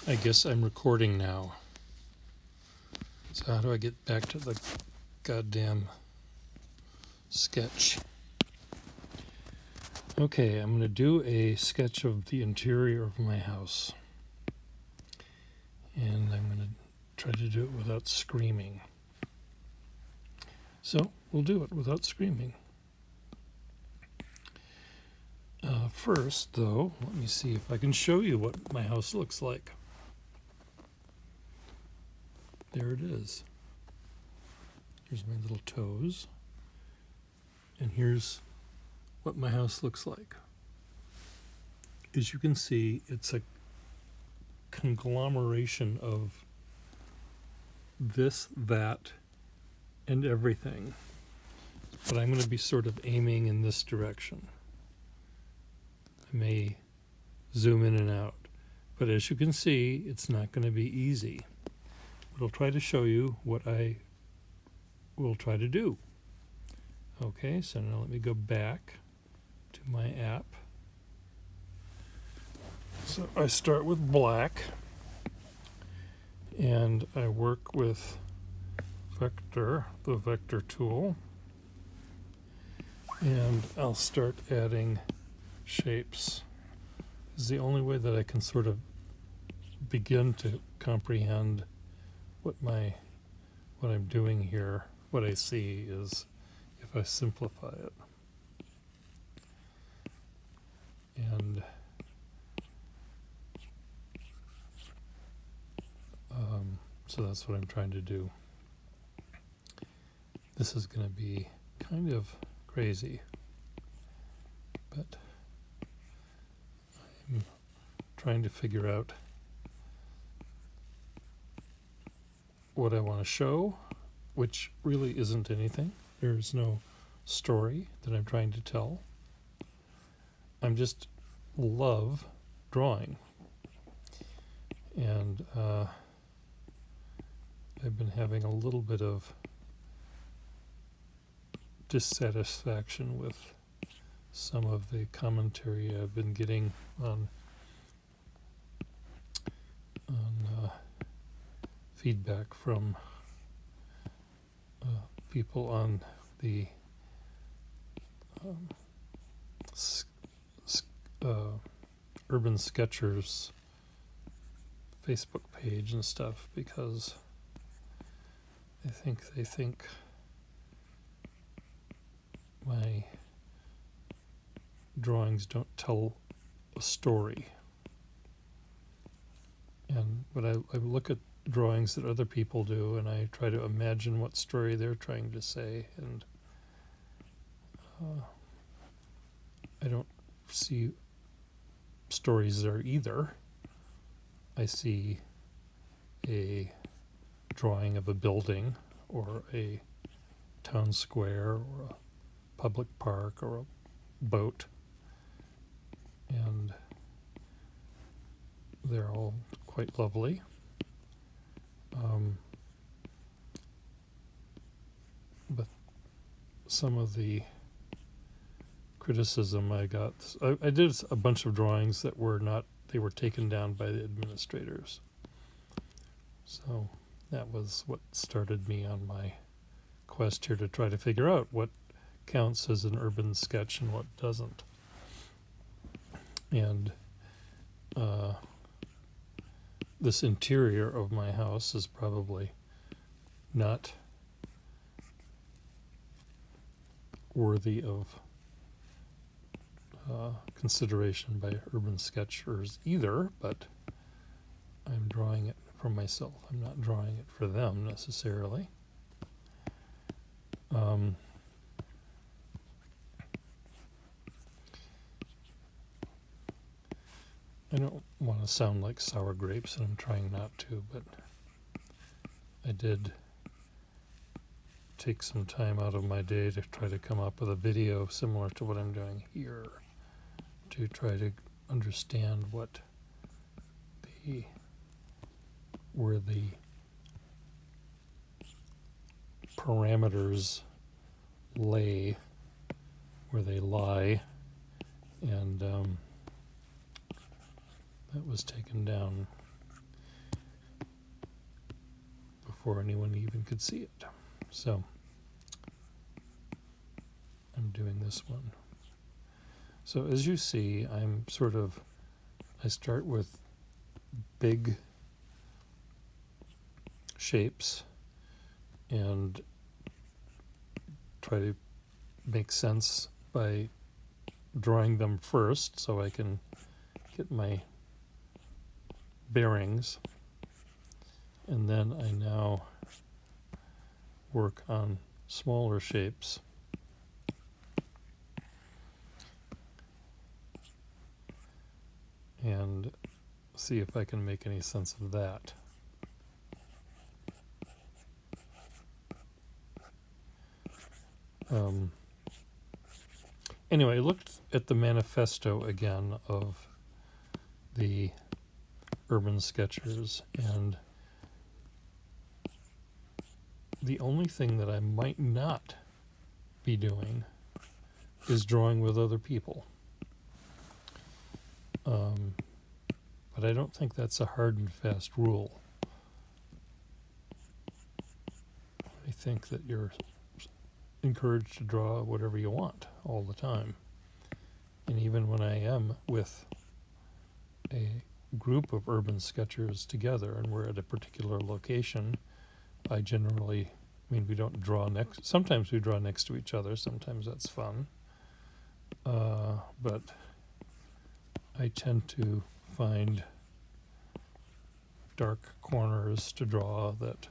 I guess I'm recording now. So how do I get back to the goddamn sketch? Okay, I'm going to do a sketch of the interior of my house. And I'm going to try to do it without screaming. So we'll do it without screaming. First, though, let me see if I can show you what my house looks like. There it is. Here's my little toes. And here's what my house looks like. As you can see, it's a conglomeration of this, that, and everything. But I'm going to be sort of aiming in this direction. I may zoom in and out. But as you can see, it's not going to be easy. But I'll try to show you what I will try to do. Okay, so now let me go back to my app. So I start with black, and I work with vector, the vector tool, and I'll start adding shapes. This is the only way that I can sort of begin to comprehend what I'm doing here. What I see is if I simplify it. And so that's what I'm trying to do. This is going to be kind of crazy, but I'm trying to figure out what I want to show, which really isn't anything. There's no story that I'm trying to tell. I'm just love drawing. And I've been having a little bit of dissatisfaction with some of the commentary I've been getting on feedback from people on the Urban Sketchers Facebook page and stuff, because they think my drawings don't tell a story. And but I look at drawings that other people do, and I try to imagine what story they're trying to say, and I don't see stories there either. I see a drawing of a building or a town square or a public park or a boat, and they're all quite lovely. But some of the criticism I got, I did a bunch of drawings that were not, they were taken down by the administrators. So that was what started me on my quest here to try to figure out what counts as an urban sketch and what doesn't. And this interior of my house is probably not worthy of consideration by urban sketchers either, but I'm drawing it for myself. I'm not drawing it for them necessarily. I don't want to sound like sour grapes, and I'm trying not to, but I did take some time out of my day to try to come up with a video similar to what I'm doing here, to try to understand where the parameters lay, where they lie, and that was taken down. before anyone even could see it. So I'm doing this one. So as you see, I start with big shapes and try to make sense by drawing them first so I can get my bearings. And then I now work on smaller shapes. And see if I can make any sense of that. Anyway, I looked at the manifesto again of the Urban Sketchers, and the only thing that I might not be doing is drawing with other people. But I don't think that's a hard and fast rule. I think that you're encouraged to draw whatever you want all the time. And even when I am with a group of urban sketchers together and we're at a particular location, we don't draw next, sometimes we draw next to each other, sometimes that's fun. But I tend to find dark corners to draw that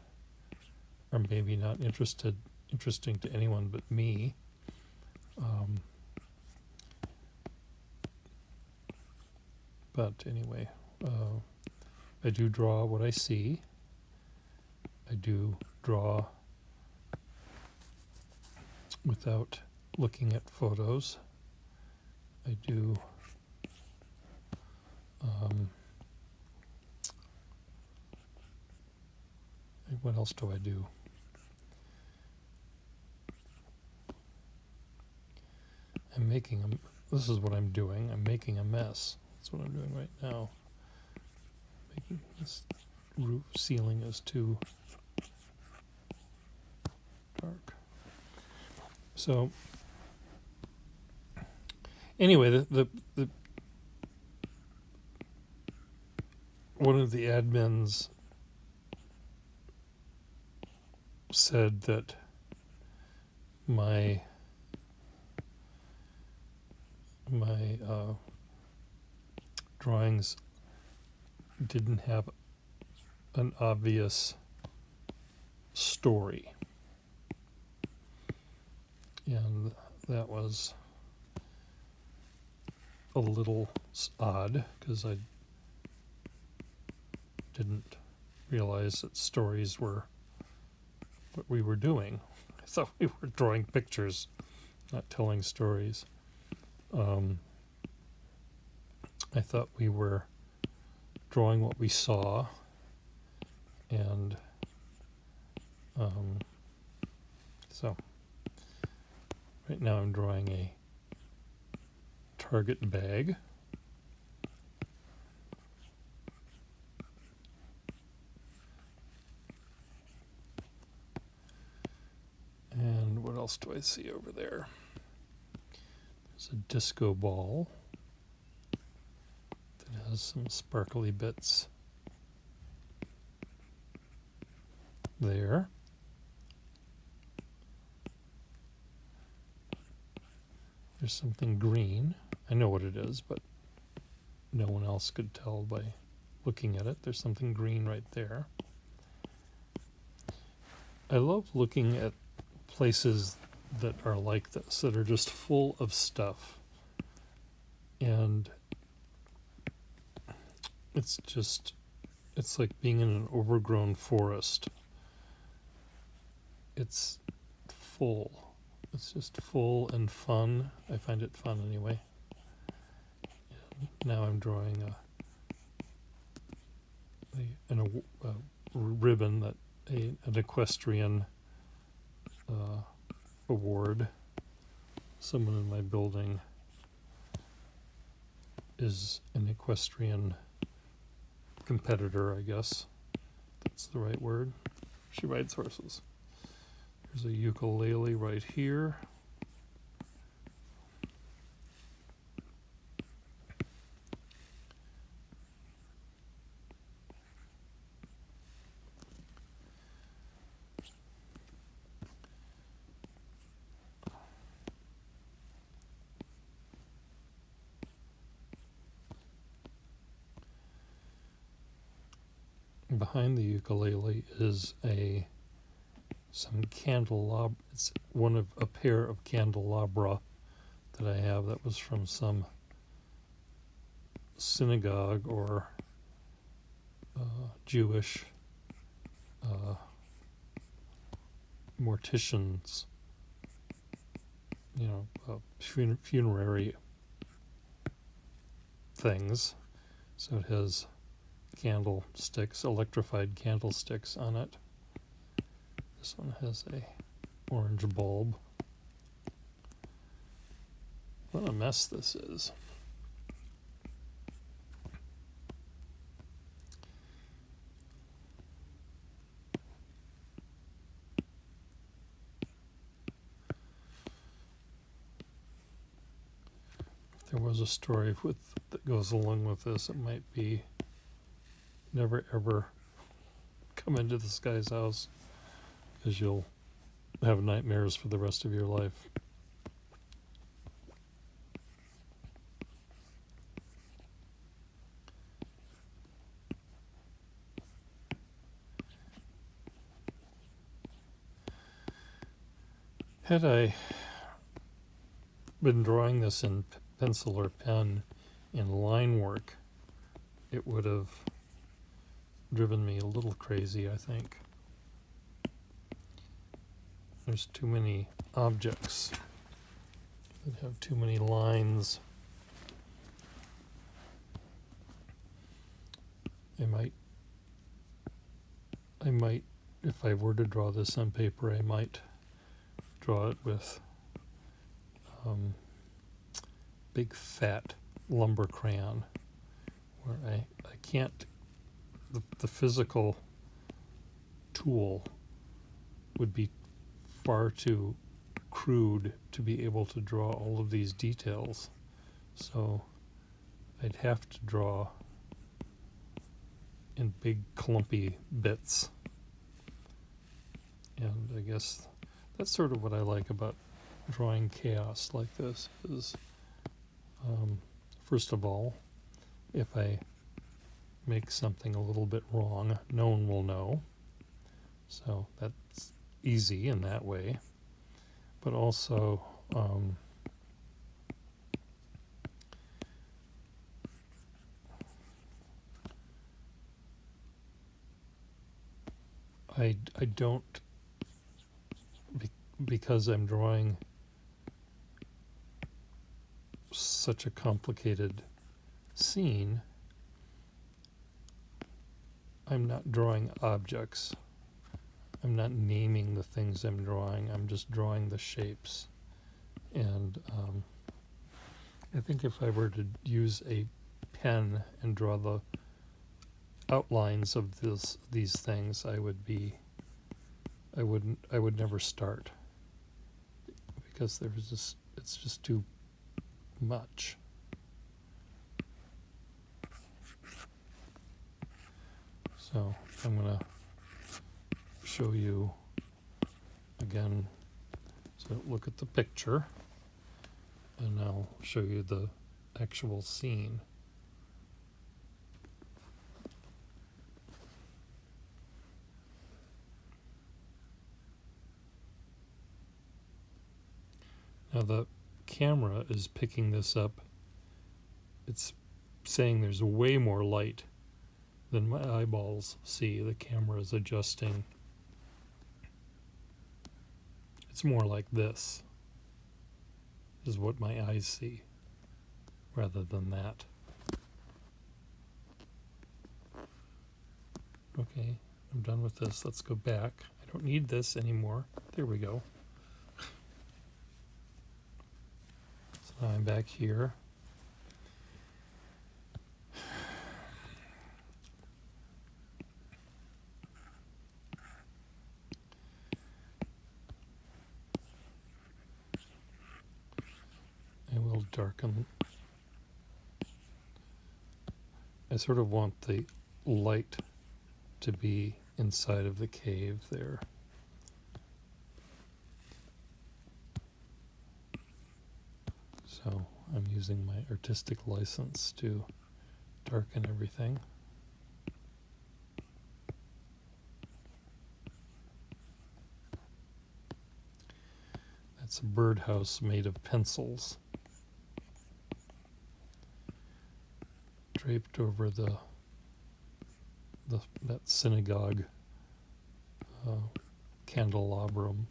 are maybe not interesting to anyone but me. But anyway, I do draw what I see. I do draw without looking at photos. I do what else do I do? This is what I'm doing. I'm making a mess. That's what I'm doing right now. Making this roof ceiling is too dark. So anyway, the one of the admins said that my drawings didn't have an obvious story, and that was a little odd because I didn't realize that stories were what we were doing. I thought we were drawing pictures, not telling stories. I thought we were drawing what we saw, and so right now I'm drawing a Target bag. And what else do I see over there? There's a disco ball that has some sparkly bits there. There's something green. I know what it is, but no one else could tell by looking at it. There's something green right there. I love looking at places that are like this, that are just full of stuff. And it's like being in an overgrown forest. It's full. It's just full and fun. I find it fun anyway. And now I'm drawing a ribbon that an equestrian award. Someone in my building is an equestrian competitor, I guess. That's the right word. she rides horses. There's a ukulele right here. Behind the ukulele is some candelabra. It's one of a pair of candelabra that I have that was from some synagogue or Jewish morticians, funerary things. So it has candlesticks, electrified candlesticks on it. This one has a orange bulb. What a mess this is. If there was a story that goes along with this, it might be never ever come into this guy's house, because you'll have nightmares for the rest of your life. Had I been drawing this in pencil or pen in line work, it would have driven me a little crazy, I think. There's too many objects that have too many lines. I might, if I were to draw this on paper, I might draw it with big fat lumber crayon, where I can't, the physical tool would be far too crude to be able to draw all of these details. So I'd have to draw in big clumpy bits. And I guess that's sort of what I like about drawing chaos like this is, first of all, if I make something a little bit wrong, no one will know. So that's easy in that way. But also, I don't, because I'm drawing such a complicated scene, I'm not drawing objects. I'm not naming the things I'm drawing. I'm just drawing the shapes. And I think if I were to use a pen and draw the outlines of these things, I would never start, because it's just too much. So I'm going to show you again. So look at the picture, and I'll show you the actual scene. Now the camera is picking this up. It's saying there's way more light than my eyeballs see. The camera is adjusting. It's more like this is what my eyes see, rather than that. Okay, I'm done with this. Let's go back. I don't need this anymore. There we go. So now I'm back here. darken. I sort of want the light to be inside of the cave there. So I'm using my artistic license to darken everything. That's a birdhouse made of pencils, draped over that synagogue candelabrum.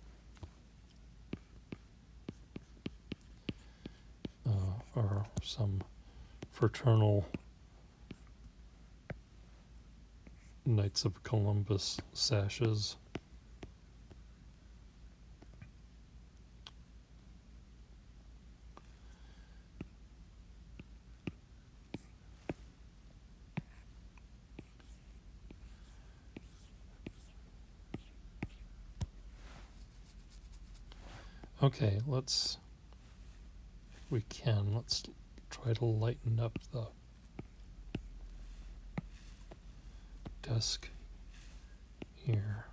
Or some fraternal Knights of Columbus sashes. Okay, let's try to lighten up the desk here.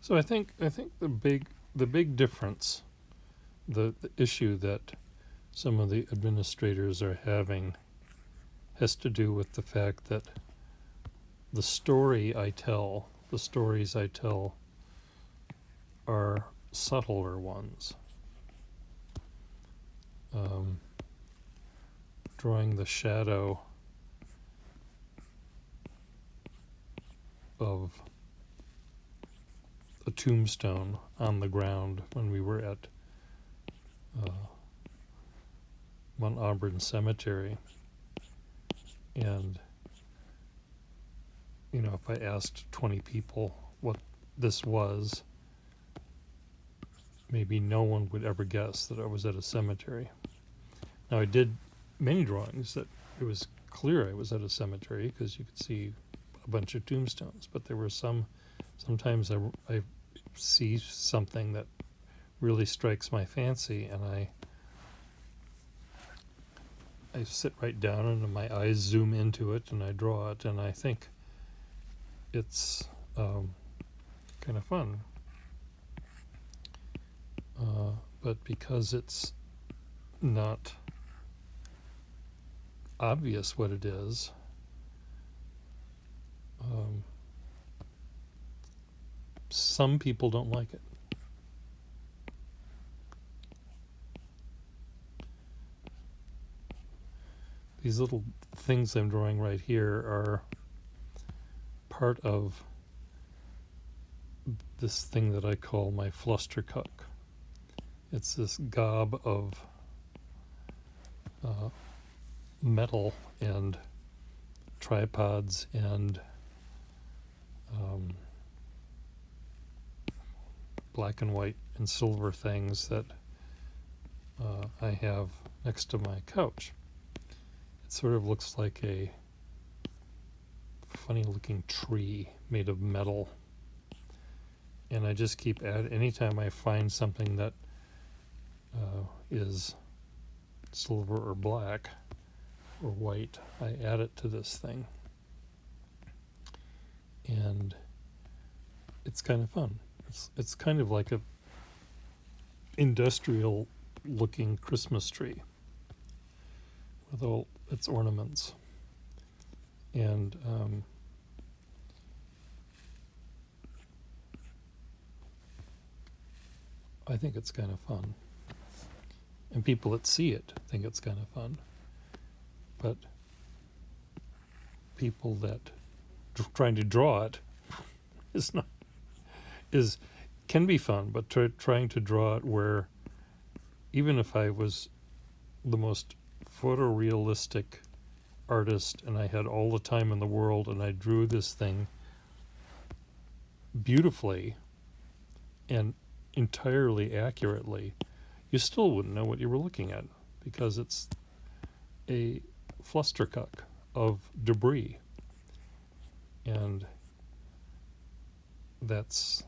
So I think the big difference, the issue that some of the administrators are having has to do with the fact that the stories I tell are subtler ones. Drawing the shadow of a tombstone on the ground when we were at Mount Auburn Cemetery. And, if I asked 20 people what this was, maybe no one would ever guess that I was at a cemetery. Now, I did many drawings that it was clear I was at a cemetery because you could see a bunch of tombstones, but there were sometimes I see something that really strikes my fancy, and I sit right down and my eyes zoom into it and I draw it, and I think it's kind of fun. But because it's not obvious what it is, some people don't like it. These little things I'm drawing right here are part of this thing that I call my flustercuck. It's this gob of metal and tripods and black and white and silver things that I have next to my couch. It sort of looks like a funny looking tree made of metal. And I just keep adding, anytime I find something that is silver or black or white, I add it to this thing. And it's kind of fun. It's kind of like a industrial looking Christmas tree with all its ornaments. And I think it's kind of fun. And people that see it think it's kind of fun. But people that trying to draw it is not is can be fun, but trying to draw it where even if I was the most photorealistic artist and I had all the time in the world and I drew this thing beautifully and entirely accurately, you still wouldn't know what you were looking at because it's a flustercuck of debris. And that's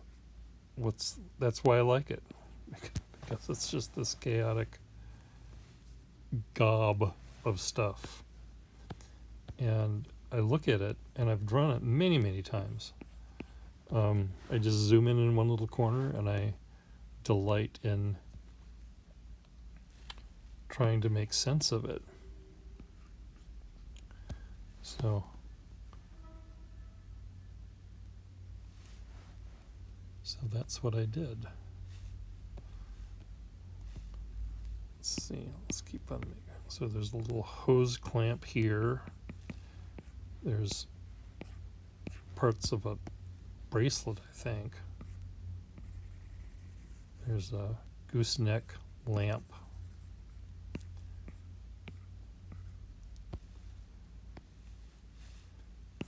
why I like it, because it's just this chaotic gob of stuff. And I look at it, and I've drawn it many, many times. I just zoom in one little corner, and I delight in trying to make sense of it. So that's what I did. Let's see, let's keep on making. So there's a little hose clamp here. There's parts of a bracelet, I think. There's a gooseneck lamp.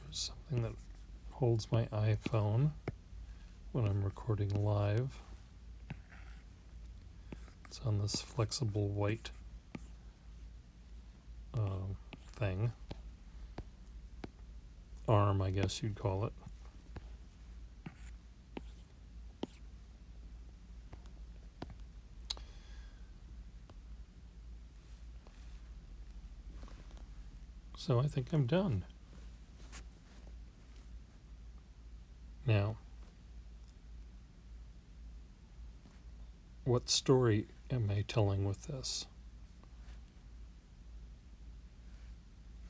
There's something that holds my iPhone when I'm recording live. It's on this flexible white thing. Arm, I guess you'd call it. So I think I'm done. Now, what story am I telling with this?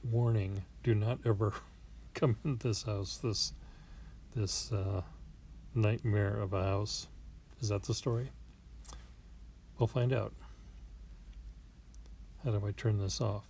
Warning, do not ever come in this house, this nightmare of a house. Is that the story? We'll find out. How do I turn this off?